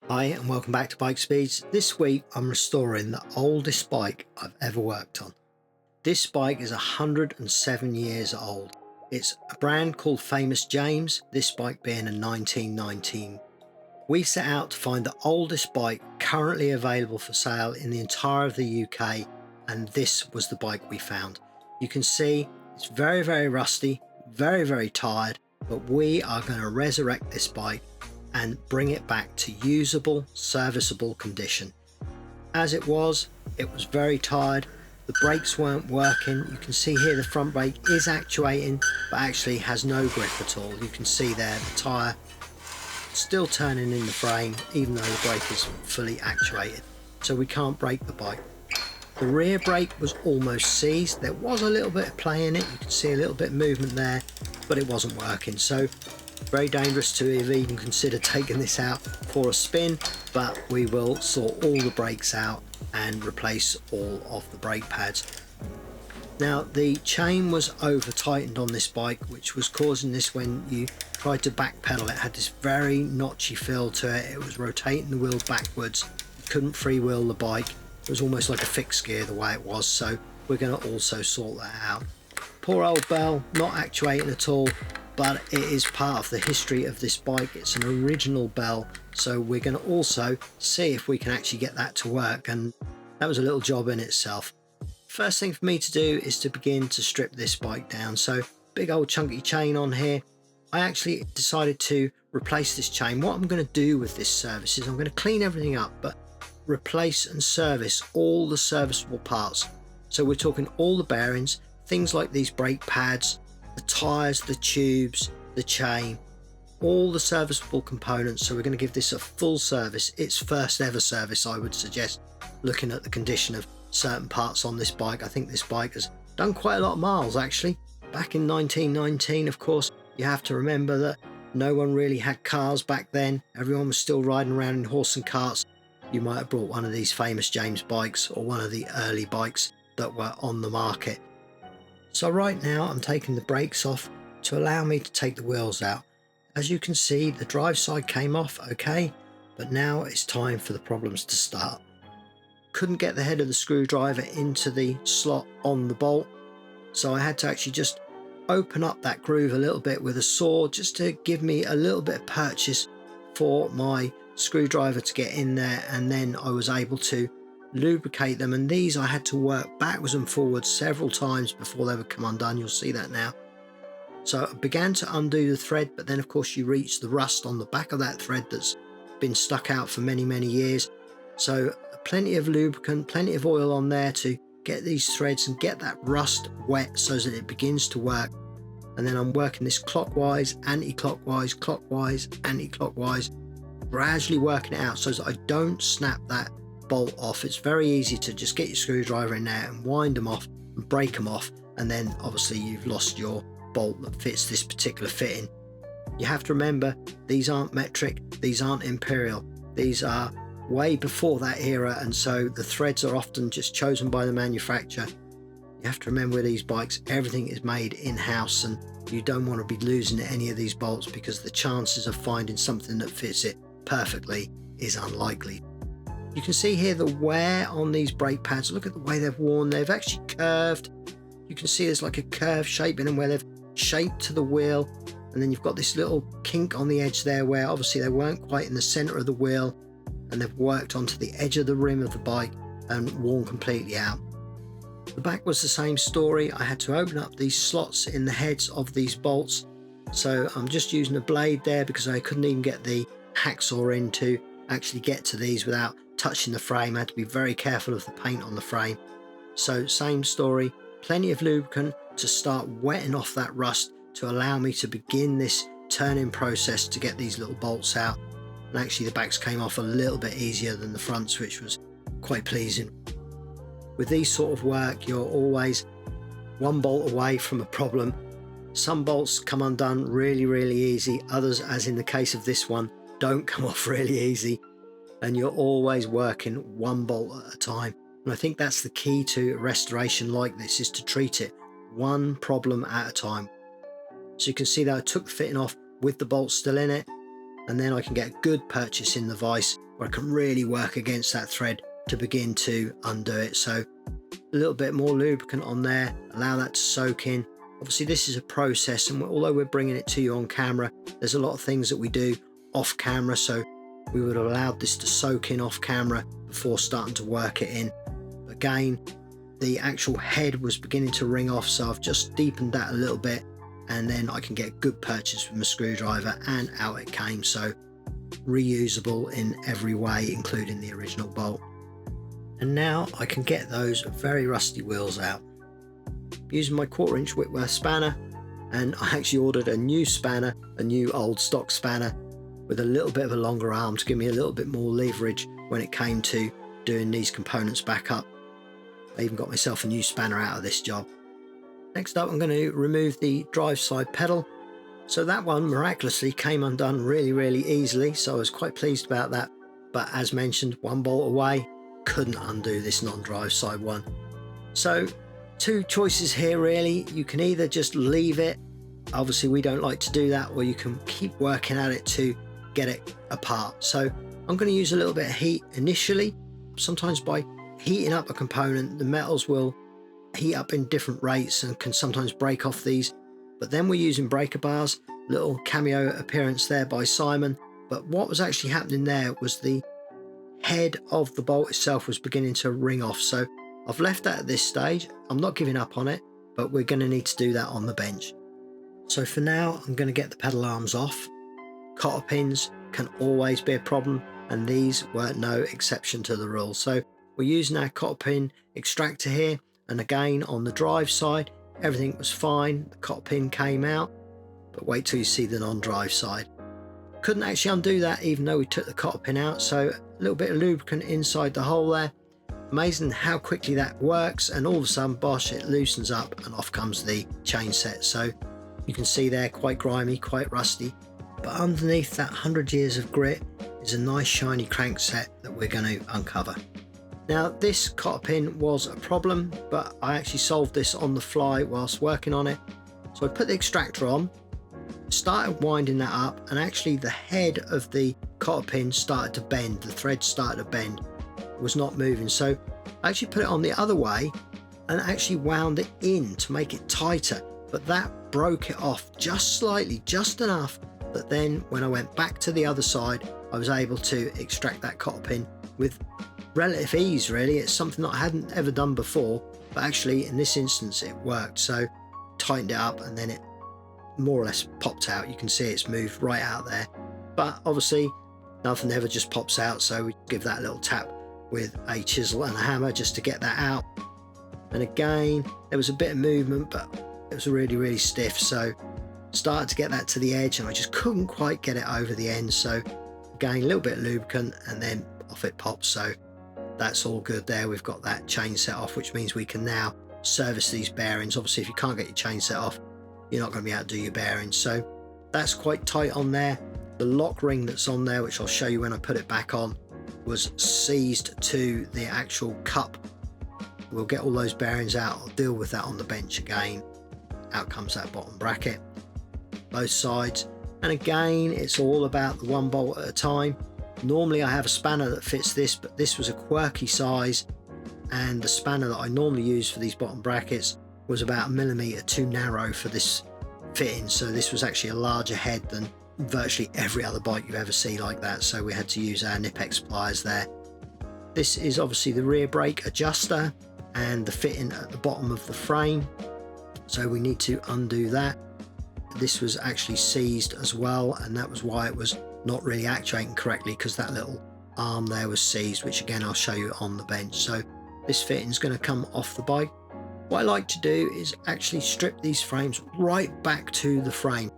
Hi and welcome back to Bike Speeds. This week I'm restoring the oldest bike I've ever worked on. This bike is 107 years old. It's a brand called Famous James, this bike being a 1919. We set out to find the oldest bike currently available for sale in the entire of the UK, and this was the bike we found. You can see it's very rusty, very tired, but we are going to resurrect this bike and bring it back to usable, serviceable condition. As it was very tired, the brakes weren't working. You can see here the front brake is actuating, but actually has no grip at all. You can see there the tyre still turning in the frame, even though the brake is fully actuated. So we can't brake the bike. The rear brake was almost seized. There was a little bit of play in it. You can see a little bit of movement there, but it wasn't working. So very dangerous to have even considered taking this out for a spin, but we will sort all the brakes out and replace all of the brake pads. Now the chain was over tightened on this bike, which was causing this when you tried to back pedal. It had this very notchy feel to it. It was rotating the wheel backwards. You couldn't freewheel the bike. It was almost like a fixed gear the way it was, so we're going to also sort that out. Poor old bell, not actuating at all, but it is part of the history of this bike. It's an original bell, so we're going to also see if we can actually get that to work, and that was a little job in itself. First thing for me to do is to begin to strip this bike down. So big old chunky chain on here. I actually decided to replace this chain. What I'm going to do with this service is I'm going to clean everything up, but replace and service all the serviceable parts. So we're talking all the bearings, things like these brake pads, the tyres, the tubes, the chain, all the serviceable components. So we're going to give this a full service. Its first ever service, I would suggest, looking at the condition of certain parts on this bike. I think this bike has done quite a lot of miles actually. Back in 1919, of course, you have to remember that no one really had cars back then. Everyone was still riding around in horse and carts. You might have brought one of these Famous James bikes or one of the early bikes that were on the market. So right now I'm taking the brakes off to allow me to take the wheels out. As you can see, the drive side came off okay, but now it's time for the problems to start. Couldn't get the head of the screwdriver into the slot on the bolt, so I had to actually just open up that groove a little bit with a saw just to give me a little bit of purchase for my screwdriver to get in there, and then I was able to lubricate them. And these I had to work backwards and forwards several times before they would come undone. You'll see that now. So I began to undo the thread, but then of course you reach the rust on the back of that thread that's been stuck out for many years. So plenty of lubricant, plenty of oil on there to get these threads and get that rust wet so that it begins to work. And then I'm working this clockwise, anti-clockwise, clockwise, anti-clockwise, gradually working it out so that I don't snap that bolt off. It's very easy to just get your screwdriver in there and wind them off and break them off, and then obviously you've lost your bolt that fits this particular fitting. You have to remember, these aren't metric, these aren't imperial, these are way before that era, and so the threads are often just chosen by the manufacturer. You have to remember with these bikes, everything is made in-house, and you don't want to be losing any of these bolts because the chances of finding something that fits it perfectly is unlikely. You can see here the wear on these brake pads. Look at the way they've worn. They've actually curved. You can see there's like a curve shape in them where they've shaped to the wheel, and then you've got this little kink on the edge there where obviously they weren't quite in the center of the wheel, and they've worked onto the edge of the rim of the bike and worn completely out. The back was the same story. I had to open up these slots in the heads of these bolts, so I'm just using a blade there because I couldn't even get the hacksaw in to actually get to these without touching the frame. I had to be very careful of the paint on the frame. So same story, plenty of lubricant to start wetting off that rust to allow me to begin this turning process to get these little bolts out. And actually the backs came off a little bit easier than the fronts, which was quite pleasing. With these sort of work, you're always one bolt away from a problem. Some bolts come undone really easy, others, as in the case of this one, don't come off really easy, and you're always working one bolt at a time. And I think that's the key to a restoration like this, is to treat it one problem at a time. So you can see that I took the fitting off with the bolts still in it, and then I can get good purchase in the vise where I can really work against that thread to begin to undo it. So a little bit more lubricant on there, allow that to soak in. Obviously this is a process, and although we're bringing it to you on camera, there's a lot of things that we do off camera, so we would have allowed this to soak in off camera before starting to work it in. Again, the actual head was beginning to ring off, so I've just deepened that a little bit, and then I can get good purchase with my screwdriver, and out it came. So reusable in every way, including the original bolt. And now I can get those very rusty wheels out using my 1/4 inch Whitworth spanner. And I actually ordered a new spanner, a new old stock spanner with a little bit of a longer arm to give me a little bit more leverage when it came to doing these components back up. I even got myself a new spanner out of this job. Next up, I'm going to remove the drive side pedal. So that one miraculously came undone really easily, so I was quite pleased about that. But as mentioned, one bolt away, couldn't undo this non-drive side one. So two choices here really. You can either just leave it, obviously we don't like to do that, or you can keep working at it to get it apart. So I'm going to use a little bit of heat initially. Sometimes by heating up a component, the metals will heat up in different rates and can sometimes break off these. But then we're using breaker bars, little cameo appearance there by Simon. But what was actually happening there was the head of the bolt itself was beginning to ring off. So I've left that at this stage. I'm not giving up on it, but we're going to need to do that on the bench. So for now, I'm going to get the pedal arms off. Cotter pins can always be a problem, and these were no exception to the rule. So we're using our cotter pin extractor here, and again on the drive side, everything was fine. The cotter pin came out, but wait till you see the non-drive side. Couldn't actually undo that even though we took the cotter pin out, so a little bit of lubricant inside the hole there. Amazing how quickly that works, and all of a sudden, bosh, it loosens up and off comes the chain set. So you can see there, quite grimy, quite rusty, but underneath that 100 years of grit is a nice shiny crankset that we're going to uncover. Now this cotter pin was a problem, but I actually solved this on the fly whilst working on it. So I put the extractor on, started winding that up, and actually the head of the cotter pin started to bend, the thread started to bend, it was not moving. So I actually put it on the other way and actually wound it in to make it tighter, but that broke it off just slightly, just enough that then when I went back to the other side, I was able to extract that cotter pin with relative ease really. It's something that I hadn't ever done before, but actually in this instance it worked. So tightened it up and then it more or less popped out. You can see it's moved right out there, but obviously nothing ever just pops out, so we give that a little tap with a chisel and a hammer just to get that out. And again, there was a bit of movement, but it was really stiff, so started to get that to the edge and I just couldn't quite get it over the end. So again, a little bit of lubricant and then off it pops. So that's all good there. We've got that chain set off, which means we can now service these bearings. Obviously if you can't get your chain set off, you're not going to be able to do your bearings. So that's quite tight on there. The lock ring that's on there, which I'll show you when I put it back on, was seized to the actual cup. We'll get all those bearings out. I'll deal with that on the bench again. Out comes that bottom bracket, both sides. And again, it's all about the one bolt at a time. Normally I have a spanner that fits this, but this was a quirky size, and the spanner that I normally use for these bottom brackets was about 1 millimeter too narrow for this fitting. So this was actually a larger head than virtually every other bike you ever see like that, so we had to use our Nipex pliers there. This is obviously the rear brake adjuster and the fitting at the bottom of the frame, so we need to undo that. This was actually seized as well, and that was why it was not really actuating correctly, because that little arm there was seized, which again I'll show you on the bench. So this fitting is going to come off the bike. What I like to do is actually strip these frames right back to the frame.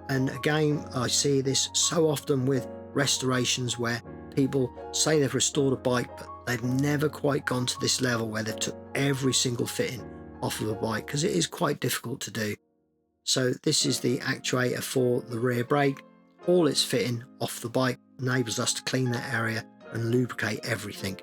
And again, I see this so often with restorations where people say they've restored a bike, but they've never quite gone to this level where they've took every single fitting off of a bike, because it is quite difficult to do. So this is the actuator for the rear brake. All its fitting off the bike enables us to clean that area and lubricate everything.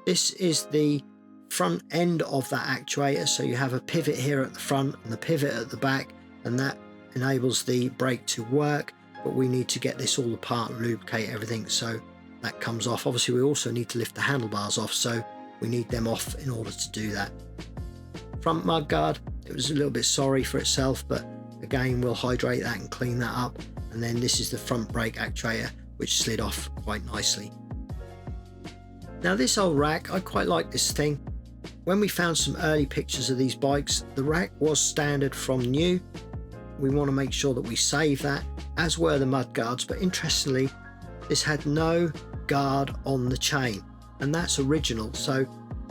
This is the front end of that actuator, so you have a pivot here at the front and the pivot at the back, and that enables the brake to work. but we need to get this all apart and lubricate everything, so that comes off. Obviously we also need to lift the handlebars off, so we need them off in order to do that. Front mudguard, it was a little bit sorry for itself, but again we'll hydrate that and clean that up. And then this is the front brake actuator, which slid off quite nicely. Now this old rack, I quite like this thing. When we found some early pictures of these bikes, the rack was standard from new. We want to make sure that we save that, as were the mud guards, but interestingly this had no guard on the chain, and that's original, so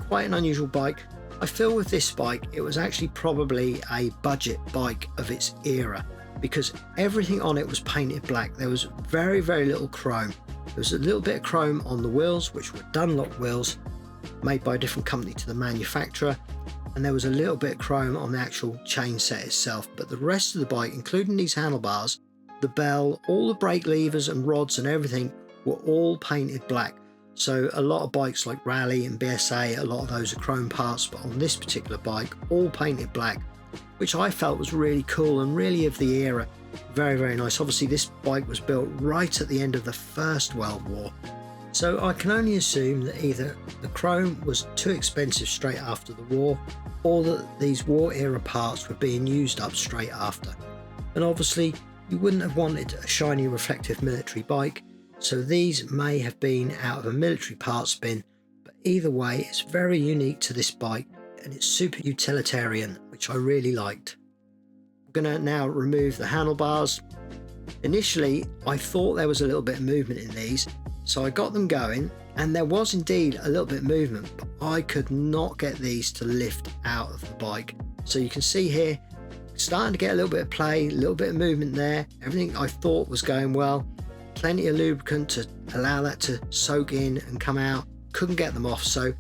quite an unusual bike. I feel with this bike it was actually probably a budget bike of its era, because everything on it was painted black. There was very little chrome. There was a little bit of chrome on the wheels, which were Dunlop wheels made by a different company to the manufacturer, and there was a little bit of chrome on the actual chain set itself, but the rest of the bike, including these handlebars, the bell, all the brake levers and rods and everything, were all painted black. So a lot of bikes like Rally and BSA, a lot of those are chrome parts, but on this particular bike all painted black, which I felt was really cool and really of the era. Very nice. Obviously this bike was built right at the end of the First World War, so I can only assume that either the chrome was too expensive straight after the war, or that these war era parts were being used up straight after. And obviously you wouldn't have wanted a shiny reflective military bike, so these may have been out of a military parts bin, but either way it's very unique to this bike and it's super utilitarian, which I really liked. I'm going to now remove the handlebars. Initially I thought there was a little bit of movement in these, so I got them going, and there was indeed a little bit of movement, but I could not get these to lift out of the bike. So you can see here, starting to get a little bit of play, a little bit of movement there. Everything I thought was going well, plenty of lubricant to allow that to soak in and come out. Couldn't get them off, so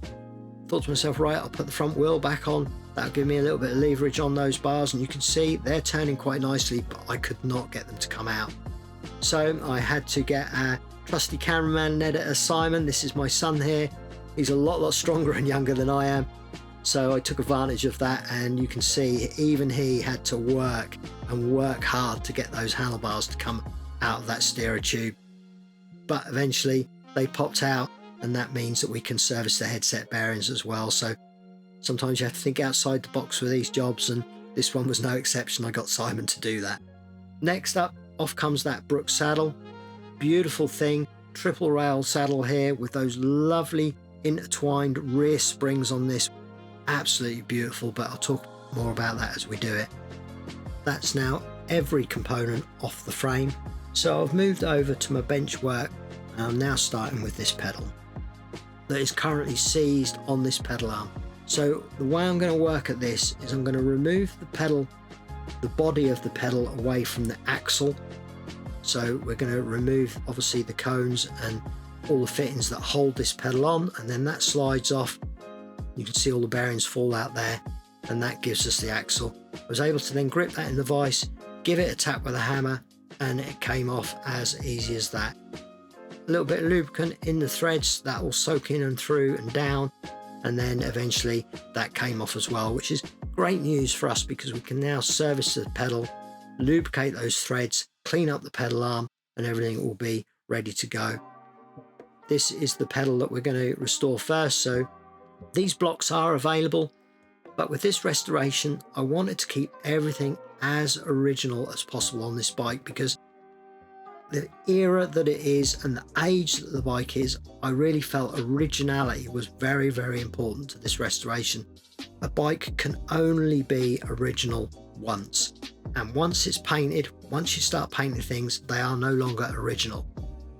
thought to myself, right, I'll put the front wheel back on. That'll give me a little bit of leverage on those bars, and you can see they're turning quite nicely, but I could not get them to come out. So I had to get our trusty cameraman and editor Simon. This is my son here. He's a lot stronger and younger than I am, so I took advantage of that, and you can see even he had to work hard to get those handlebars to come out of that steerer tube. But eventually they popped out, and that means that we can service the headset bearings as well. So sometimes you have to think outside the box with these jobs, and this one was no exception. I got Simon to do that. Next up, off comes that Brooks saddle. Beautiful thing, triple rail saddle here with those lovely intertwined rear springs on this. Absolutely beautiful, but I'll talk more about that as we do it. That's now every component off the frame. So I've moved over to my bench work, and I'm now starting with this pedal that is currently seized on this pedal arm. So the way I'm going to work at this is I'm going to remove the pedal, the body of the pedal away from the axle. So we're going to remove obviously the cones and all the fittings that hold this pedal on, and then that slides off. You can see all the bearings fall out there, and that gives us the axle. I was able to then grip that in the vise, give it a tap with a hammer, and it came off as easy as that. A little bit of lubricant in the threads, that will soak in and through and down, and then eventually that came off as well, which is great news for us because we can now service the pedal, lubricate those threads, clean up the pedal arm, and everything will be ready to go. This is the pedal that we're going to restore first, so these blocks are available, but with this restoration I wanted to keep everything as original as possible on this bike, because the era that it is and the age that the bike is, I really felt originality was very important to this restoration. A bike can only be original once, and once it's painted, once you start painting things, they are no longer original.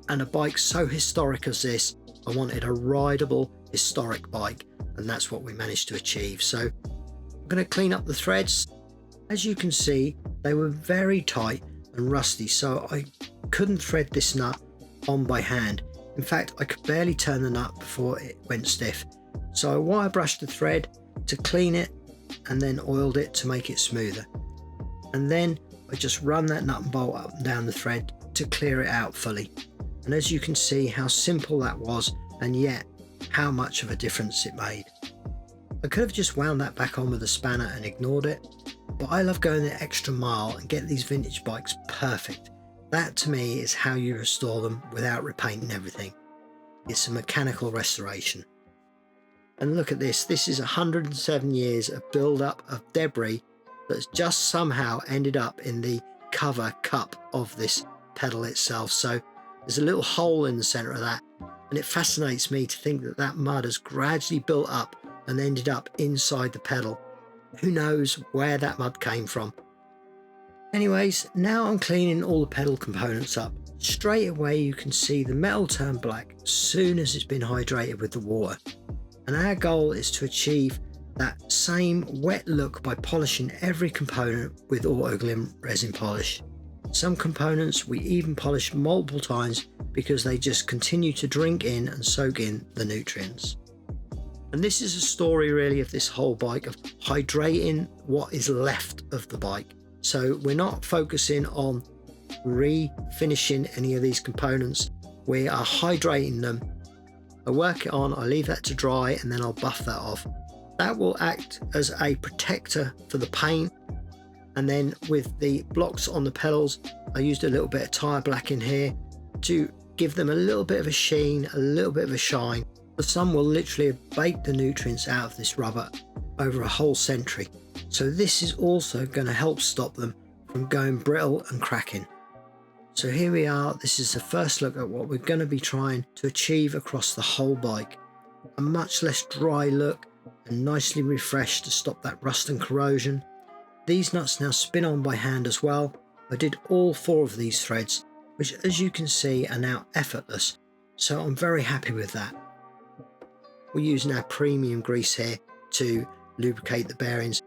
And a bike so historic as this, I wanted a rideable historic bike, and that's what we managed to achieve. So I'm going to clean up the threads. As you can see, they were very tight and rusty, so I couldn't thread this nut on by hand. In fact, I could barely turn the nut before it went stiff. So I wire brushed the thread to clean it, and then oiled it to make it smoother. And then I just run that nut and bolt up and down the thread to clear it out fully. And as you can see how simple that was, and yet how much of a difference it made. I could have just wound that back on with a spanner and ignored it, but I love going the extra mile and get these vintage bikes perfect. That to me is how you restore them without repainting everything. It's a mechanical restoration. And look at this, this is 107 years of build-up of debris that's just somehow ended up in the cover cup of this pedal itself. So there's a little hole in the center of that, and it fascinates me to think that that mud has gradually built up and ended up inside the pedal. Who knows where that mud came from? Anyways, now I'm cleaning all the pedal components up. Straight away you can see the metal turn black as soon as it's been hydrated with the water. And our goal is to achieve that same wet look by polishing every component with Autoglym resin polish. Some components we even polish multiple times because they just continue to drink in and soak in the nutrients. And this is a story really of this whole bike, of hydrating what is left of the bike. So we're not focusing on refinishing any of these components, we are hydrating them. I work it on, I leave that to dry, and then I'll buff that off. That will act as a protector for the paint. And then with the blocks on the pedals, I used a little bit of tyre black in here to give them a little bit of a sheen, a little bit of a shine. The sun will literally have baked the nutrients out of this rubber over a whole century. So this is also going to help stop them from going brittle and cracking. So here we are, this is the first look at what we're going to be trying to achieve across the whole bike. A much less dry look and nicely refreshed to stop that rust and corrosion. These nuts now spin on by hand as well. I did all 4 of these threads, which as you can see are now effortless, so I'm very happy with that. We're using our premium grease here to lubricate the bearings.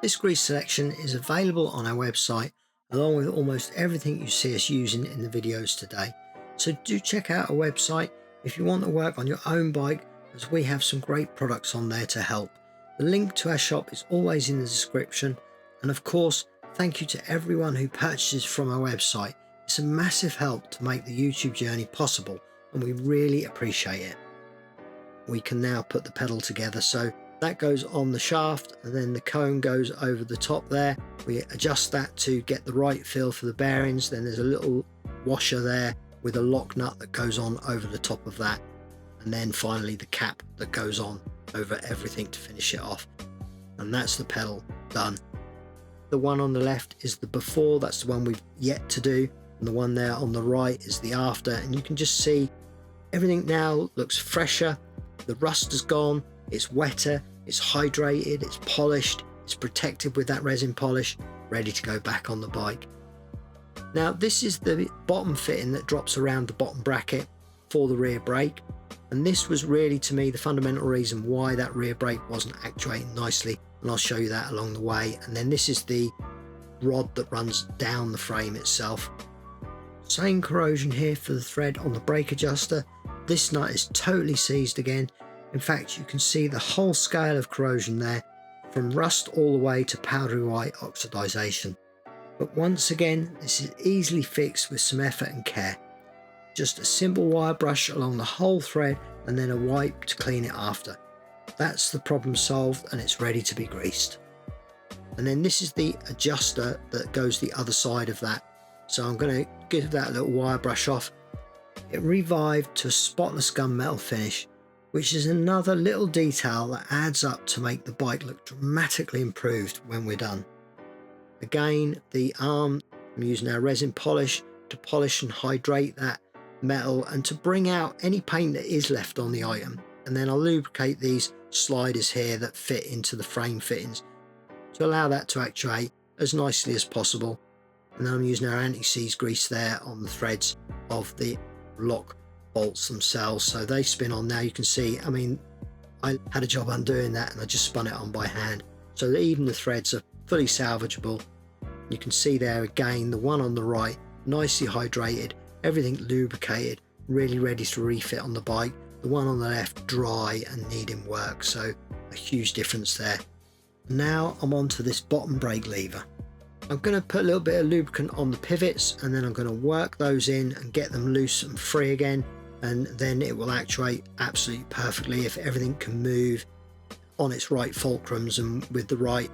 This grease selection is available on our website, along with almost everything you see us using in the videos today. So do check out our website if you want to work on your own bike, as we have some great products on there to help. The link to our shop is always in the description, and of course thank you to everyone who purchases from our website. It's a massive help to make the YouTube journey possible, and we really appreciate it. We can now put the pedal together, so that goes on the shaft and then the cone goes over the top there. We adjust that to get the right feel for the bearings. Then there's a little washer there with a lock nut that goes on over the top of that, and then finally the cap that goes on over everything to finish it off. And that's the pedal done. The one on the left is the before, that's the one we've yet to do, and the one there on the right is the after, and you can just see everything now looks fresher. The rust is gone, it's wetter, it's hydrated, it's polished, it's protected with that resin polish, ready to go back on the bike. Now this is the bottom fitting that drops around the bottom bracket for the rear brake, and this was really to me the fundamental reason why that rear brake wasn't actuating nicely, and I'll show you that along the way. And then this is the rod that runs down the frame itself. Same corrosion here for the thread on the brake adjuster. This nut is totally seized again. In fact, you can see the whole scale of corrosion there, from rust all the way to powdery white oxidization. But once again, this is easily fixed with some effort and care. Just a simple wire brush along the whole thread and then a wipe to clean it after. That's the problem solved, and it's ready to be greased. And then this is the adjuster that goes the other side of that. So I'm going to give that a little wire brush off. It revived to a spotless gunmetal finish, which is another little detail that adds up to make the bike look dramatically improved when we're done. Again, the arm, I'm using our resin polish to polish and hydrate that metal and to bring out any paint that is left on the item. And then I'll lubricate these sliders here that fit into the frame fittings to allow that to actuate as nicely as possible. And then I'm using our anti-seize grease there on the threads of the lock bolts themselves, so they spin on now. You can see, I mean, I had a job undoing that and I just spun it on by hand, so that even the threads are fully salvageable. You can see there again, the one on the right, nicely hydrated, everything lubricated, really ready to refit on the bike. The one on the left, dry and needing work, so a huge difference there. Now I'm on to this bottom brake lever. I'm going to put a little bit of lubricant on the pivots, and then I'm going to work those in and get them loose and free again, and then it will actuate absolutely perfectly if everything can move on its right fulcrums and with the right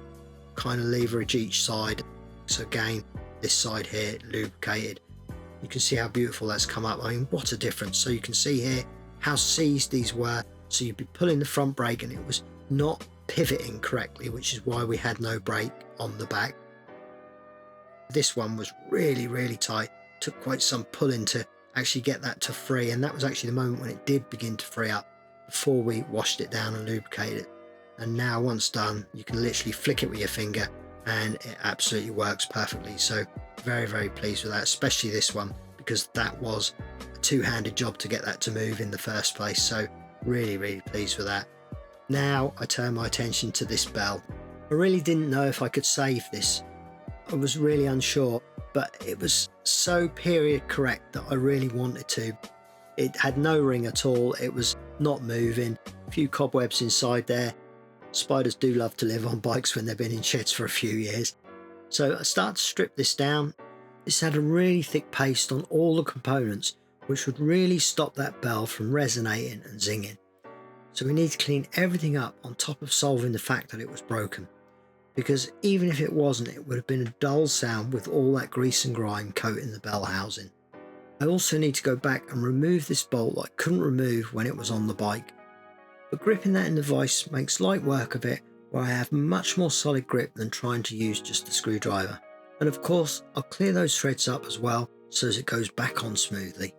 kind of leverage each side. So again, this side here lubricated, you can see how beautiful that's come up. I mean, what a difference. So you can see here how seized these were. So you'd be pulling the front brake and it was not pivoting correctly, which is why we had no brake on the back. This one was really, really tight. Took quite some pulling to actually get that to free, and that was actually the moment when it did begin to free up before we washed it down and lubricated it. And now once done, you can literally flick it with your finger and it absolutely works perfectly. So very, very pleased with that, especially this one, because that was a two-handed job to get that to move in the first place. So really, really pleased with that. Now I turn my attention to this bell. I really didn't know if I could save this. I was really unsure, but it was so period correct that I really wanted to. It had no ring at all. It was not moving. A few cobwebs inside there. Spiders do love to live on bikes when they've been in sheds for a few years. So I started to strip this down. This had a really thick paste on all the components, which would really stop that bell from resonating and zinging. So we need to clean everything up on top of solving the fact that it was broken. Because even if it wasn't, it would have been a dull sound with all that grease and grime coating the bell housing. I also need to go back and remove this bolt that I couldn't remove when it was on the bike. But gripping that in the vise makes light work of it, where I have much more solid grip than trying to use just a screwdriver. And of course, I'll clear those threads up as well so as it goes back on smoothly.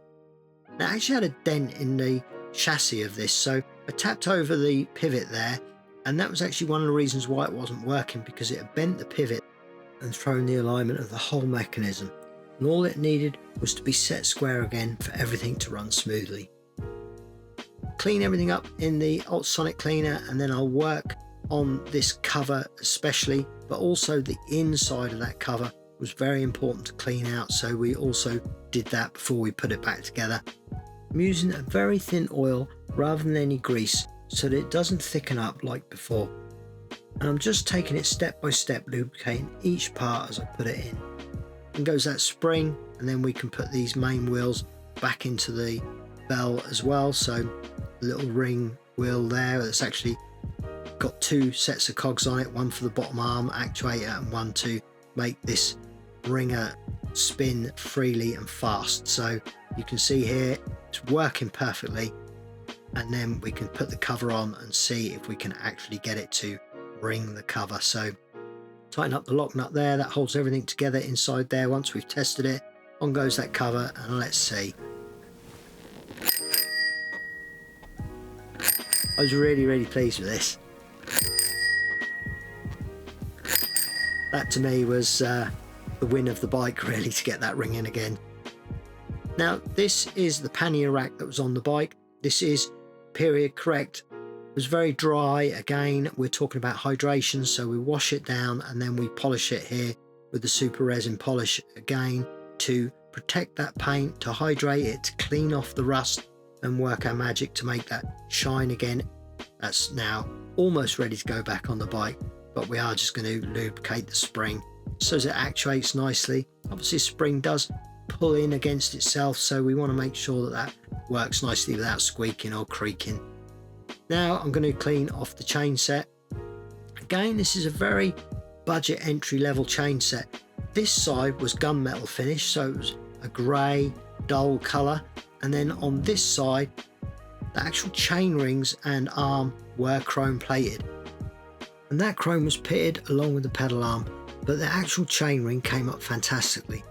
Now I actually had a dent in the chassis of this, so I tapped over the pivot there, and that was actually one of the reasons why it wasn't working, because it had bent the pivot and thrown the alignment of the whole mechanism, and all it needed was to be set square again for everything to run smoothly. Clean everything up in the ultrasonic cleaner, and then I'll work on this cover especially, but also the inside of that cover was very important to clean out, so we also did that before we put it back together. I'm using a very thin oil rather than any grease so that it doesn't thicken up like before, and I'm just taking it step by step, lubricating each part as I put it in. And goes that spring, and then we can put these main wheels back into the bell as well. So a little ring wheel there that's actually got two sets of cogs on it, one for the bottom arm actuator and one to make this ringer spin freely and fast. So you can see here it's working perfectly, and then we can put the cover on and see if we can actually get it to ring the cover. So tighten up the lock nut there, that holds everything together inside there. Once we've tested it, on goes that cover, and let's see. I was really, really pleased with this. That to me was the win of the bike, really, to get that ring in again. Now this is the pannier rack that was on the bike. This is period correct. It was very dry. Again, we're talking about hydration, so we wash it down and then we polish it here with the super resin polish again to protect that paint, to hydrate it, to clean off the rust and work our magic to make that shine again. That's now almost ready to go back on the bike, but we are just going to lubricate the spring so as it actuates nicely. Obviously the spring does pull in against itself, so we want to make sure that that works nicely without squeaking or creaking. Now I'm going to clean off the chain set. Again, this is a very budget entry level chain set. This side was gunmetal finish, so it was a grey dull colour, and then on this side the actual chain rings and arm were chrome plated, and that chrome was pitted along with the pedal arm, but the actual chain ring came up fantastically.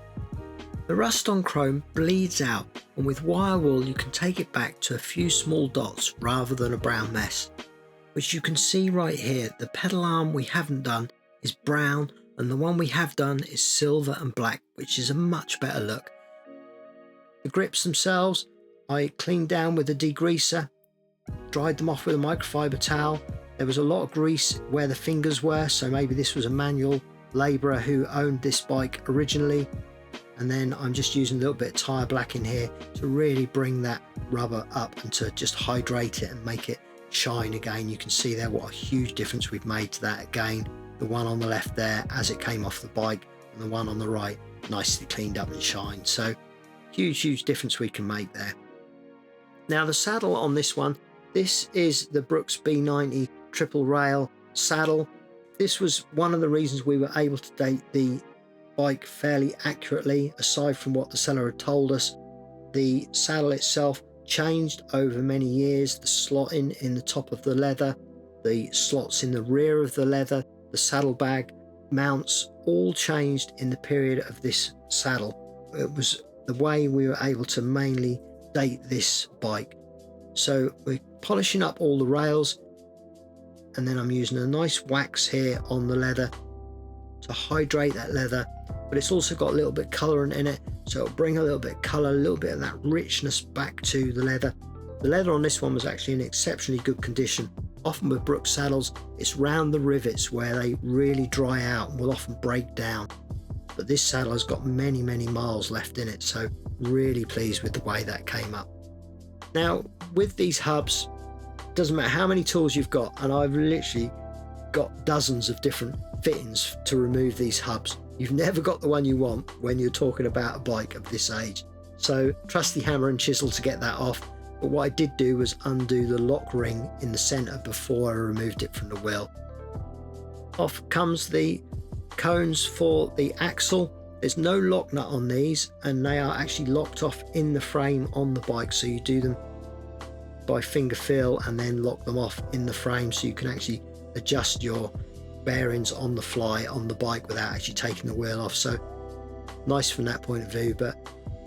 The rust on chrome bleeds out, and with wire wool you can take it back to a few small dots rather than a brown mess, which you can see right here. The pedal arm we haven't done is brown, and the one we have done is silver and black, which is a much better look. The grips themselves I cleaned down with a degreaser, dried them off with a microfiber towel. There was a lot of grease where the fingers were, so maybe this was a manual labourer who owned this bike originally. And then I'm just using a little bit of tyre black in here to really bring that rubber up and to just hydrate it and make it shine again. You can see there what a huge difference we've made to that. Again, the one on the left there as it came off the bike, and the one on the right nicely cleaned up and shined. So huge difference we can make there. Now the saddle on this one, this is the Brooks B90 triple rail saddle. This was one of the reasons we were able to date the bike fairly accurately, aside from what the seller had told us. The saddle itself changed over many years. The slotting in the top of the leather, the slots in the rear of the leather, the saddlebag mounts, all changed in the period of this saddle. It was the way we were able to mainly date this bike. So we're polishing up all the rails, and then I'm using a nice wax here on the leather to hydrate that leather, but it's also got a little bit of colorant in it, so it'll bring a little bit of color, a little bit of that richness back to the leather. The leather on this one was actually in exceptionally good condition. Often with Brooks saddles, it's round the rivets where they really dry out and will often break down, but this saddle has got many miles left in it, so really pleased with the way that came up. Now with these hubs, doesn't matter how many tools you've got, and I've literally got dozens of different fittings to remove these hubs. You've never got the one you want when you're talking about a bike of this age. So trusty hammer and chisel to get that off. But what I did do was undo the lock ring in the center before I removed it from the wheel. Off comes the cones for the axle. There's no lock nut on these, and they are actually locked off in the frame on the bike, so you do them by finger feel and then lock them off in the frame, so you can actually adjust your bearings on the fly on the bike without actually taking the wheel off. So nice from that point of view, but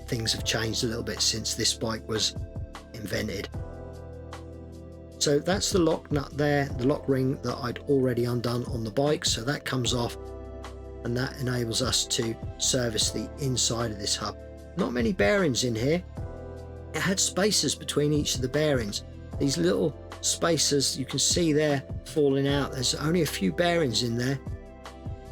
things have changed a little bit since this bike was invented. So that's the lock nut there, the lock ring that I'd already undone on the bike, so that comes off, and that enables us to service the inside of this hub. Not many bearings in here. It had spacers between each of the bearings. These little spacers you can see there falling out. There's only a few bearings in there.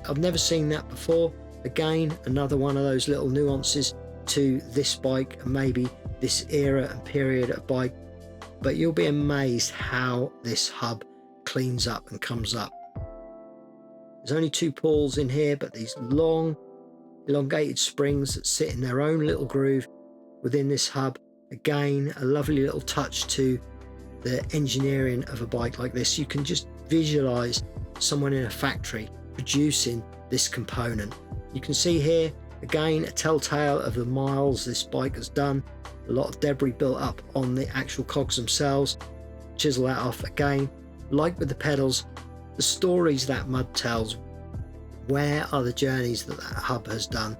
I've never seen that before. Again, another one of those little nuances to this bike and maybe this era and period of bike, but you'll be amazed how this hub cleans up and comes up. There's only 2 pawls in here, but these long elongated springs that sit in their own little groove within this hub. Again, a lovely little touch to the engineering of a bike like this. You can just visualize someone in a factory producing this component. You can see here again a telltale of the miles this bike has done. A lot of debris built up on the actual cogs themselves. Chisel that off again. Like with the pedals, the stories that mud tells, where are the journeys that hub has done?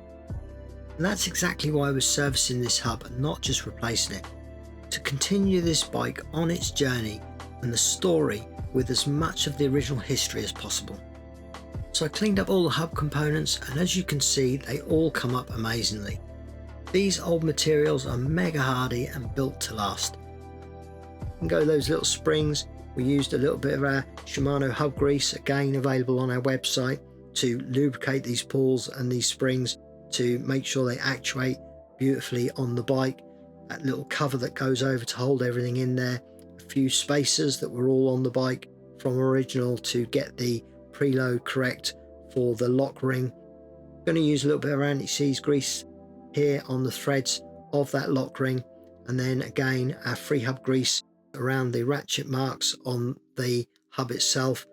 And that's exactly why we're servicing this hub and not just replacing it, to continue this bike on its journey and the story with as much of the original history as possible. So I cleaned up all the hub components, and as you can see, they all come up amazingly. These old materials are mega hardy and built to last. And go those little springs. We used a little bit of our Shimano hub grease, again available on our website, to lubricate these pawls and these springs to make sure they actuate beautifully on the bike. That little cover that goes over to hold everything in there. A few spacers that were all on the bike from original to get the preload correct for the lock ring. I'm going to use a little bit of anti-seize grease here on the threads of that lock ring, and then again our free hub grease around the ratchet marks on the hub itself,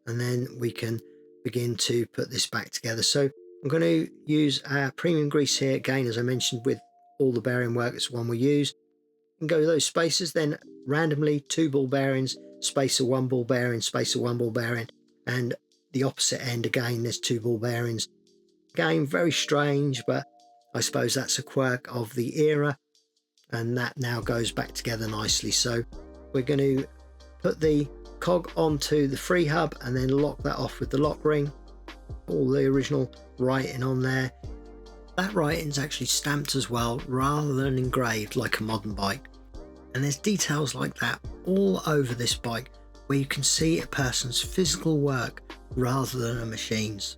and then we can begin to put this back together. So I'm going to use our premium grease here again, as I mentioned, with all the bearing work. It's the one we use. And go those spacers, then randomly 2 ball bearings, spacer 1 ball bearing, spacer 1 ball bearing, and the opposite end again there's 2 ball bearings. Again, very strange, but I suppose that's a quirk of the era, and that now goes back together nicely. So we're going to put the cog onto the free hub and then lock that off with the lock ring. All the original writing on there. That writing's actually stamped as well rather than engraved like a modern bike, and there's details like that all over this bike where you can see a person's physical work rather than a machine's.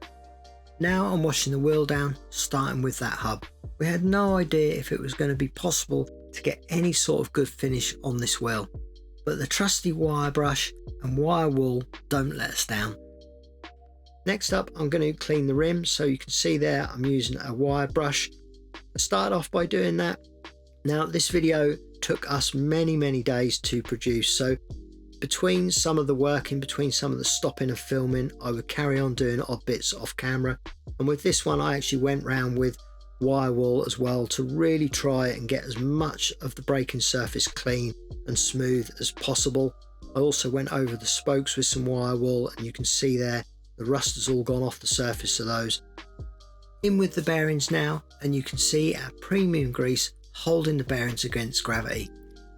Now I'm washing the wheel down, starting with that hub. We had no idea if it was going to be possible to get any sort of good finish on this wheel, but the trusty wire brush and wire wool don't let us down. Next up, I'm going to clean the rim. So you can see there I'm using a wire brush. I started off by doing that. Now this video took us many days to produce, so between some of the work, in between some of the stopping of filming, I would carry on doing odd bits off camera. And with this one, I actually went round with wire wool as well to really try and get as much of the braking surface clean and smooth as possible. I also went over the spokes with some wire wool, and you can see there the rust has all gone off the surface of those. In with the bearings now, and you can see our premium grease holding the bearings against gravity.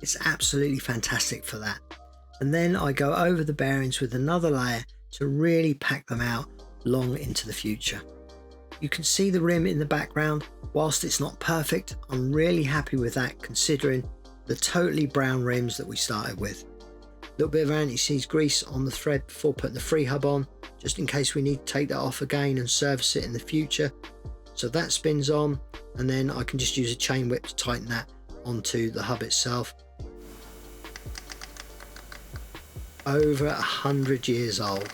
It's absolutely fantastic for that. And then I go over the bearings with another layer to really pack them out long into the future. You can see the rim in the background. Whilst it's not perfect, I'm really happy with that considering the totally brown rims that we started with. A little bit of anti-seize grease on the thread before putting the free hub on, just in case we need to take that off again and service it in the future. So that spins on, and then I can just use a chain whip to tighten that onto the hub itself. Over 100 years old.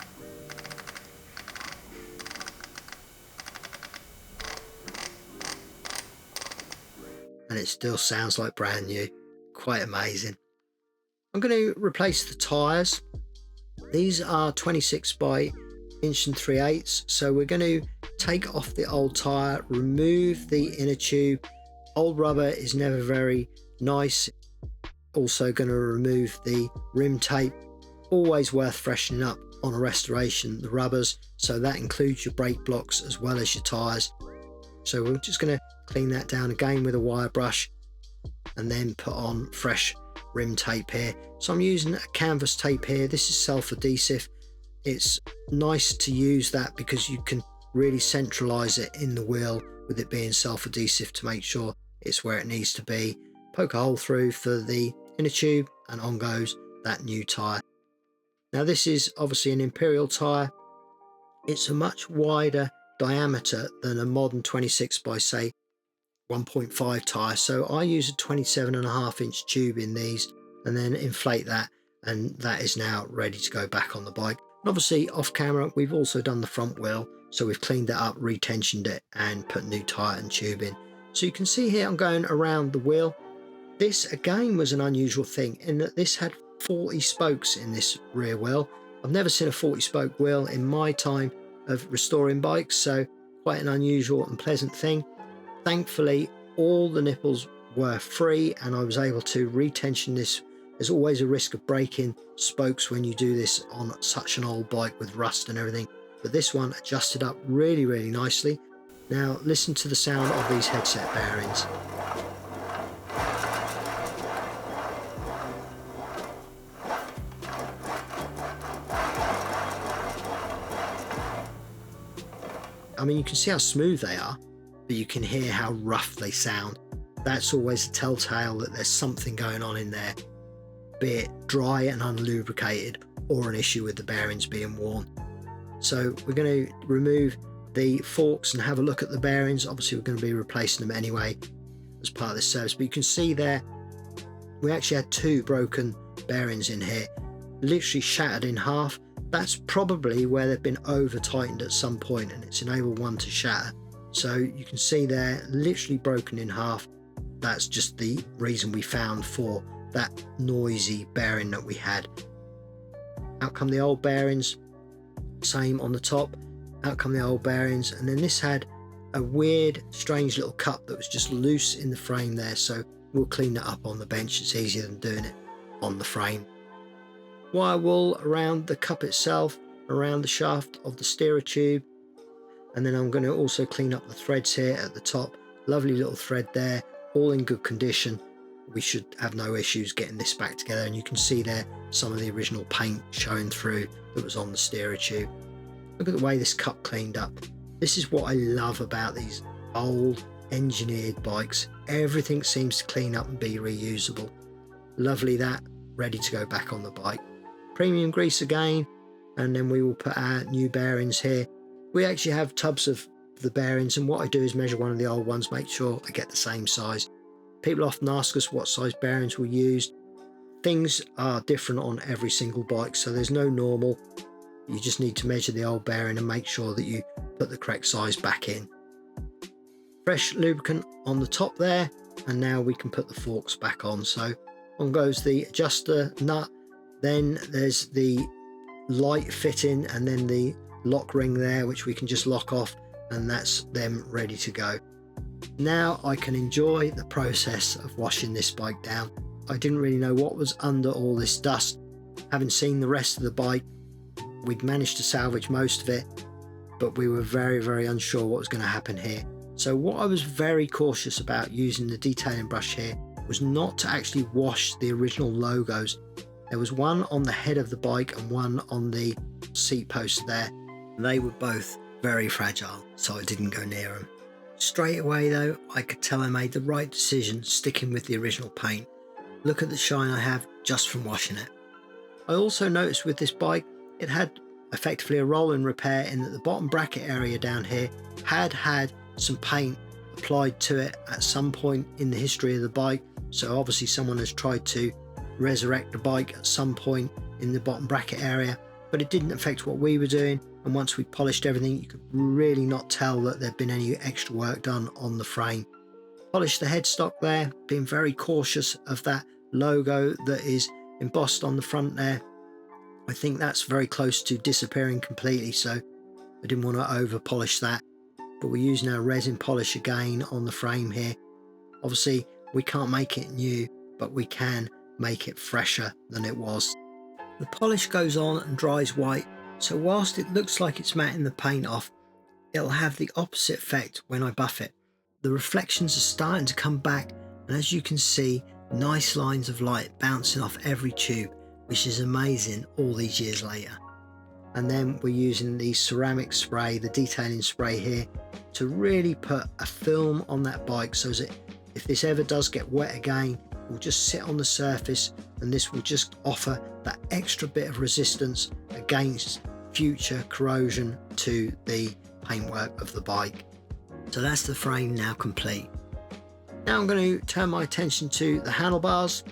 And it still sounds like brand new. Quite amazing. I'm going to replace the tyres. These are 26 by inch and 3/8, so we're going to take off the old tyre, remove the inner tube. Old rubber is never very nice. Also going to remove the rim tape. Always worth freshening up on a restoration, the rubbers, so that includes your brake blocks as well as your tyres. So we're just going to clean that down again with a wire brush and then put on fresh rim tape here. So I'm using a canvas tape here. This is self-adhesive. It's nice to use that because you can really centralize it in the wheel with it being self-adhesive to make sure it's where it needs to be. Poke a hole through for the inner tube and on goes that new tyre. Now this is obviously an Imperial tyre. It's a much wider diameter than a modern 26 by say 1.5 tyre, so I use a 27.5 inch tube in these and then inflate that, and that is now ready to go back on the bike. And obviously off camera we've also done the front wheel, so we've cleaned it up, retensioned it and put new tyre and tube in. So you can see here I'm going around the wheel. This again was an unusual thing in that this had 40 spokes in this rear wheel. I've never seen a 40 spoke wheel in my time of restoring bikes, so quite an unusual and pleasant thing. Thankfully all the nipples were free and I was able to retension this. There's always a risk of breaking spokes when you do this on such an old bike with rust and everything, but this one adjusted up really nicely. Now listen to the sound of these headset bearings. I mean, you can see how smooth they are, but you can hear how rough they sound. That's always a telltale that there's something going on in there, be it dry and unlubricated or an issue with the bearings being worn. So we're going to remove the forks and have a look at the bearings. Obviously we're going to be replacing them anyway as part of this service, but you can see there we actually had 2 broken bearings in here, literally shattered in half. That's probably where they've been over tightened at some point and it's enabled one to shatter. So you can see they're literally broken in half. That's just the reason we found for that noisy bearing that we had. Out come the old bearings, same on the top, out come the old bearings, and then this had a weird strange little cup that was just loose in the frame there, so we'll clean that up on the bench. It's easier than doing it on the frame. Wire wool around the cup itself, around the shaft of the steerer tube, and then I'm going to also clean up the threads here at the top. Lovely little thread there, all in good condition. We should have no issues getting this back together, and you can see there some of the original paint showing through that was on the steerer tube. Look at the way this cup cleaned up. This is what I love about these old engineered bikes. Everything seems to clean up and be reusable. Lovely that, ready to go back on the bike. Premium grease again, and then we will put our new bearings here. We actually have tubs of the bearings, and what I do is measure one of the old ones, make sure I get the same size. People often ask us what size bearings we used. Things are different on every single bike, so there's no normal. You just need to measure the old bearing and make sure that you put the correct size back in. Fresh lubricant on the top there, and now we can put the forks back on. So on goes the adjuster nut, Then there's the light fitting and then the lock ring there, which we can just lock off, and that's them ready to go. Now I can enjoy the process of washing this bike down. I didn't really know what was under all this dust. Having seen the rest of the bike, we'd managed to salvage most of it, but we were very unsure what was going to happen here. So what I was very cautious about using the detailing brush here was not to actually wash the original logos. There was one on the head of the bike and one on the seat post there. They were both very fragile, so I didn't go near them. Straight away though, I could tell I made the right decision sticking with the original paint. Look at the shine I have just from washing it. I also noticed with this bike, it had effectively a roll and repair in that the bottom bracket area down here had some paint applied to it at some point in the history of the bike. So obviously someone has tried to resurrect the bike at some point in the bottom bracket area, but it didn't affect what we were doing. And once we polished everything, you could really not tell that there'd been any extra work done on the frame. Polished the headstock there, being very cautious of that logo that is embossed on the front there. I think that's very close to disappearing completely, so I didn't want to over polish that. But we're using our resin polish again on the frame here. Obviously we can't make it new, but we can make it fresher than it was. The polish goes on and dries white, so whilst it looks like it's matting the paint off, it'll have the opposite effect when I buff it. The reflections are starting to come back, and as you can see, nice lines of light bouncing off every tube, which is amazing all these years later. And then we're using the ceramic spray, the detailing spray here, to really put a film on that bike so that if this ever does get wet again, it will just sit on the surface, and this will just offer that extra bit of resistance against future corrosion to the paintwork of the bike. So that's the frame now complete. Now I'm going to turn my attention to the handlebars,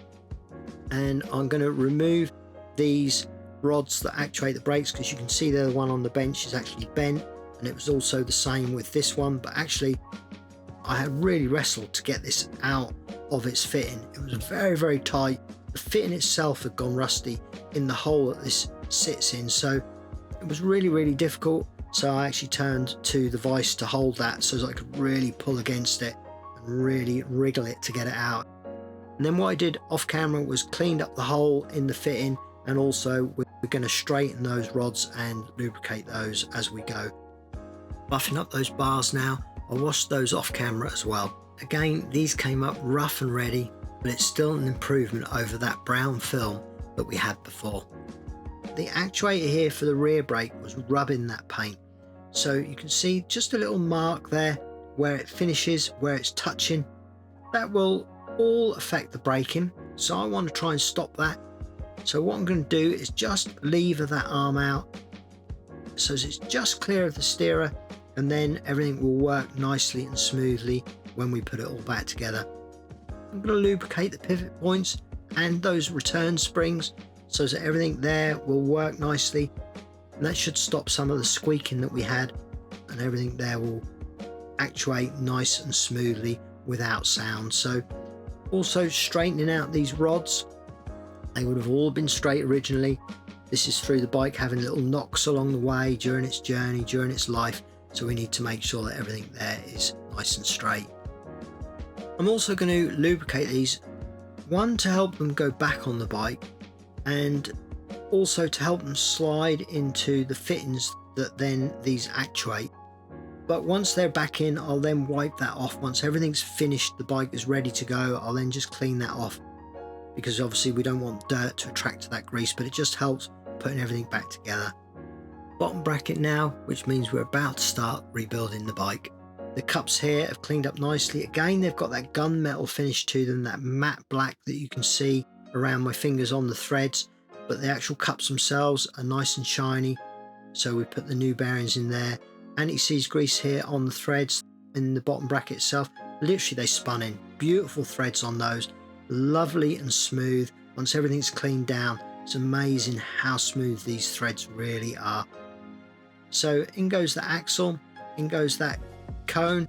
and I'm going to remove these rods that actuate the brakes, because you can see there the one on the bench is actually bent, and it was also the same with this one, but actually I had really wrestled to get this out of its fitting. It was very tight. The fitting itself had gone rusty in the hole that this sits in, so it was really difficult. So I actually turned to the vise to hold that so that I could really pull against it and really wriggle it to get it out. And then what I did off camera was cleaned up the hole in the fitting, and also we're going to straighten those rods and lubricate those as we go. Buffing up those bars now. I washed those off camera as well. Again, these came up rough and ready, but it's still an improvement over that brown film that we had before. The actuator here for the rear brake was rubbing that paint, so you can see just a little mark there where it finishes, where it's touching. That will all affect the braking, so I want to try and stop that. So what I'm going to do is just lever that arm out so it's just clear of the steerer, and then everything will work nicely and smoothly when we put it all back together. I'm going to lubricate the pivot points and those return springs so that everything there will work nicely, and that should stop some of the squeaking that we had, and everything there will actuate nice and smoothly without sound. So also straightening out these rods, they would have all been straight originally. This is through the bike having little knocks along the way during its journey, during its life, so we need to make sure that everything there is nice and straight. I'm also going to lubricate these, one to help them go back on the bike, and also to help them slide into the fittings that then these actuate. But once they're back in, I'll then wipe that off. Once everything's finished, the bike is ready to go, I'll then just clean that off, because obviously we don't want dirt to attract to that grease, but it just helps putting everything back together. Bottom bracket now, which means we're about to start rebuilding the bike. The cups here have cleaned up nicely. Again, they've got that gunmetal finish to them, that matte black that you can see around my fingers on the threads, but the actual cups themselves are nice and shiny. So we put the new bearings in there. Anti-seize grease here on the threads in the bottom bracket itself. Literally they spun in. Beautiful threads on those. Lovely and smooth. Once everything's cleaned down, it's amazing how smooth these threads really are. So in goes the axle, in goes that cone,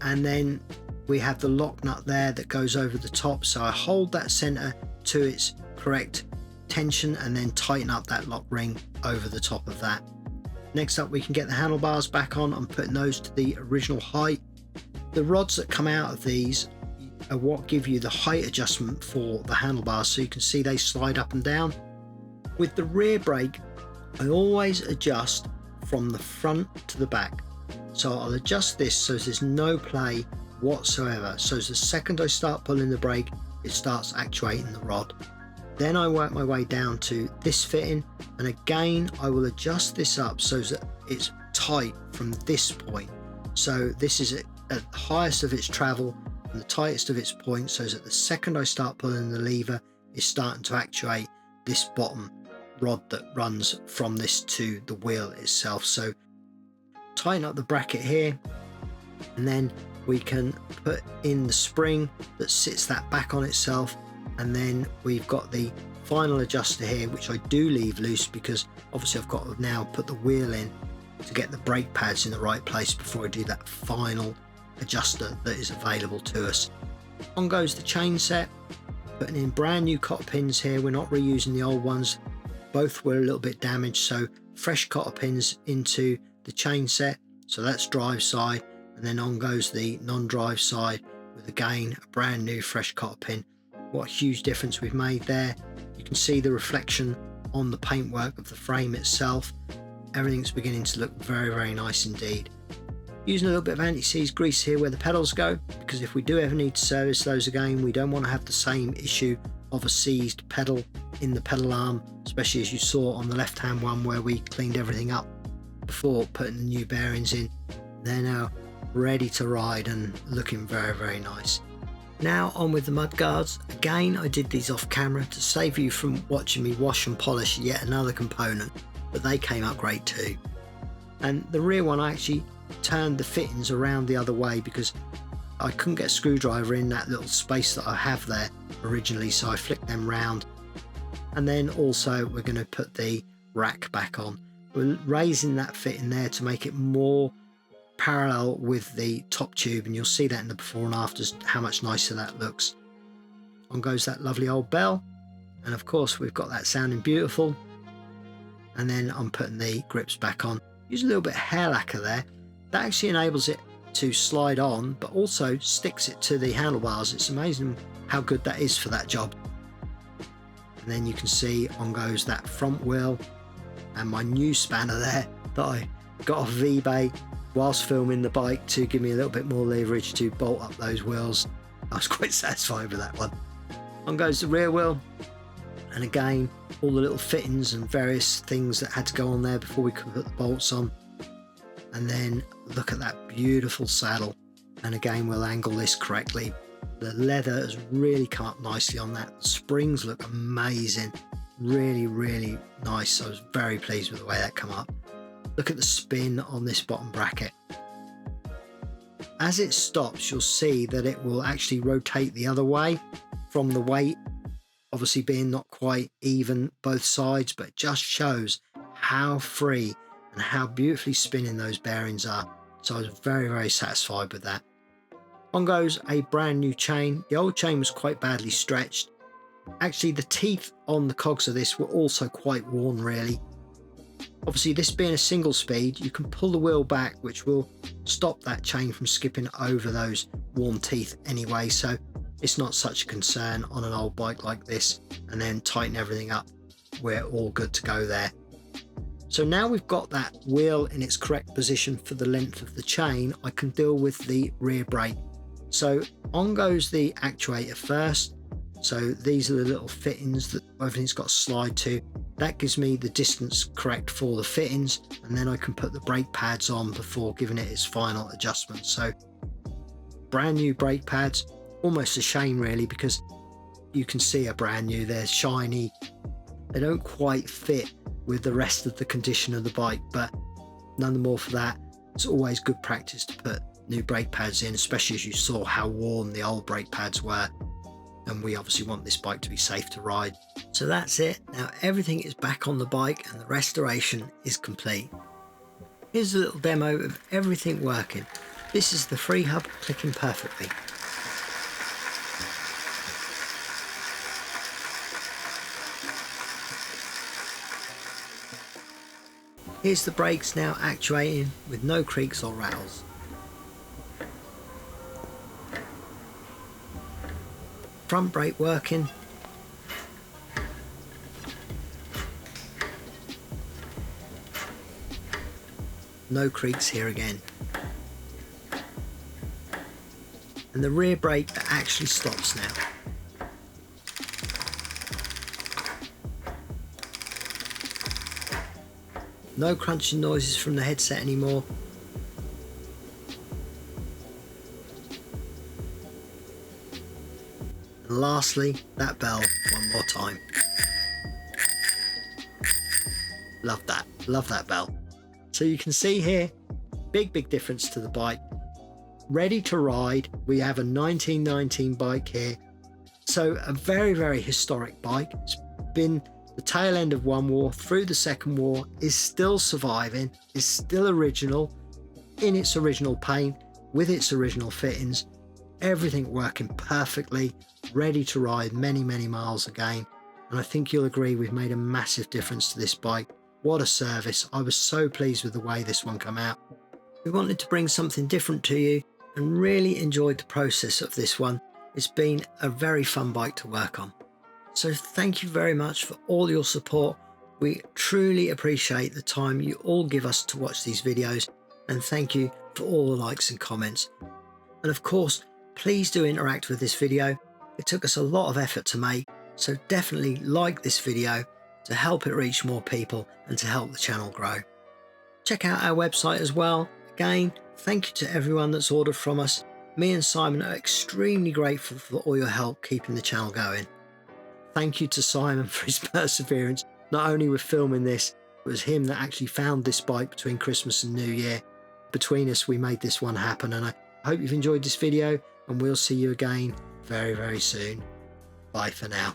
and then we have the lock nut there that goes over the top. So I hold that center to its correct tension and then tighten up that lock ring over the top of that. Next up, we can get the handlebars back on and putting those to the original height. The rods that come out of these are what give you the height adjustment for the handlebars, so you can see they slide up and down. With the rear brake, I always adjust from the front to the back. So I'll adjust this so there's no play whatsoever. So the second I start pulling the brake, it starts actuating the rod. Then I work my way down to this fitting, and again I will adjust this up so that it's tight from this point. So this is at the highest of its travel and the tightest of its point, so that the second I start pulling the lever, it's starting to actuate this bottom rod that runs from this to the wheel itself. So tighten up the bracket here, and then we can put in the spring that sits that back on itself, and then we've got the final adjuster here, which I do leave loose because obviously I've got to now put the wheel in to get the brake pads in the right place before I do that final adjuster that is available to us. On goes the chain set, putting in brand new cotter pins here. We're not reusing the old ones, both were a little bit damaged, so fresh cotter pins into the chain set. So that's drive side, and then on goes the non-drive side with again a brand new fresh cotter pin. What a huge difference we've made there. You can see the reflection on the paintwork of the frame itself. Everything's beginning to look very, very nice indeed. Using a little bit of anti-seize grease here where the pedals go, because if we do ever need to service those again, we don't want to have the same issue of a seized pedal in the pedal arm, especially as you saw on the left hand one where we cleaned everything up before putting the new bearings in. They're now ready to ride and looking very, very nice. Now on with the mud guards. Again, I did these off camera to save you from watching me wash and polish yet another component, but they came up great too. And the rear one, I actually turned the fittings around the other way because I couldn't get a screwdriver in that little space that I have there originally, so I flicked them round. And then also we're going to put the rack back on. We're raising that fitting there to make it more parallel with the top tube, and you'll see that in the before and afters how much nicer that looks. On goes that lovely old bell, and of course we've got that sounding beautiful. And then I'm putting the grips back on. Use a little bit of hair lacquer there. That actually enables it to slide on, but also sticks it to the handlebars. It's amazing how good that is for that job. And then you can see on goes that front wheel and my new spanner there that I got off of eBay whilst filming the bike to give me a little bit more leverage to bolt up those wheels. I was quite satisfied with that one. On goes the rear wheel, and again all the little fittings and various things that had to go on there before we could put the bolts on. And then look at that beautiful saddle, and again we'll angle this correctly. The leather has really come up nicely on that. The springs look amazing, really, really nice. I was very pleased with the way that come up. Look at the spin on this bottom bracket. As it stops, you'll see that it will actually rotate the other way from the weight obviously being not quite even both sides, but it just shows how free and how beautifully spinning those bearings are. So I was very, very satisfied with that. On goes a brand new chain. The old chain was quite badly stretched. Actually, the teeth on the cogs of this were also quite worn really. Obviously, this being a single speed, you can pull the wheel back, which will stop that chain from skipping over those worn teeth anyway, so it's not such a concern on an old bike like this. And then tighten everything up, we're all good to go there. So now we've got that wheel in its correct position for the length of the chain, I can deal with the rear brake. So on goes the actuator first. So these are the little fittings that everything's got to slide to. That gives me the distance correct for the fittings, and then I can put the brake pads on before giving it its final adjustment. So brand new brake pads, almost a shame really, because you can see are brand new, they're shiny, they don't quite fit with the rest of the condition of the bike, but none the more for that, it's always good practice to put new brake pads in, especially as you saw how worn the old brake pads were. And we obviously want this bike to be safe to ride. So that's it. Now everything is back on the bike and the restoration is complete. Here's a little demo of everything working. This is the free hub clicking perfectly. Here's the brakes now actuating with no creaks or rattles. Front brake working. No creaks here again. And the rear brake actually stops now. No crunching noises from the headset anymore. And lastly, that bell one more time. Love that bell. So you can see here, big difference to the bike. Ready to ride. We have a 1919 bike here. So a very historic bike. It's been the tail end of one war, through the second war, is still surviving, is still original, in its original paint, with its original fittings, everything working perfectly, ready to ride many miles again. And I think you'll agree we've made a massive difference to this bike. What a service. I was so pleased with the way this one came out. We wanted to bring something different to you and really enjoyed the process of this one. It's been a very fun bike to work on. So thank you very much for all your support. We truly appreciate the time you all give us to watch these videos, and thank you for all the likes and comments. And of course, please do interact with this video. It took us a lot of effort to make, so definitely like this video to help it reach more people and to help the channel grow. Check out our website as well. Again, thank you to everyone that's ordered from us. Me and Simon are extremely grateful for all your help keeping the channel going. Thank you to Simon for his perseverance, not only with filming this, it was him that actually found this bike between Christmas and New Year. Between us, we made this one happen, and I hope you've enjoyed this video, and we'll see you again very soon. Bye for now.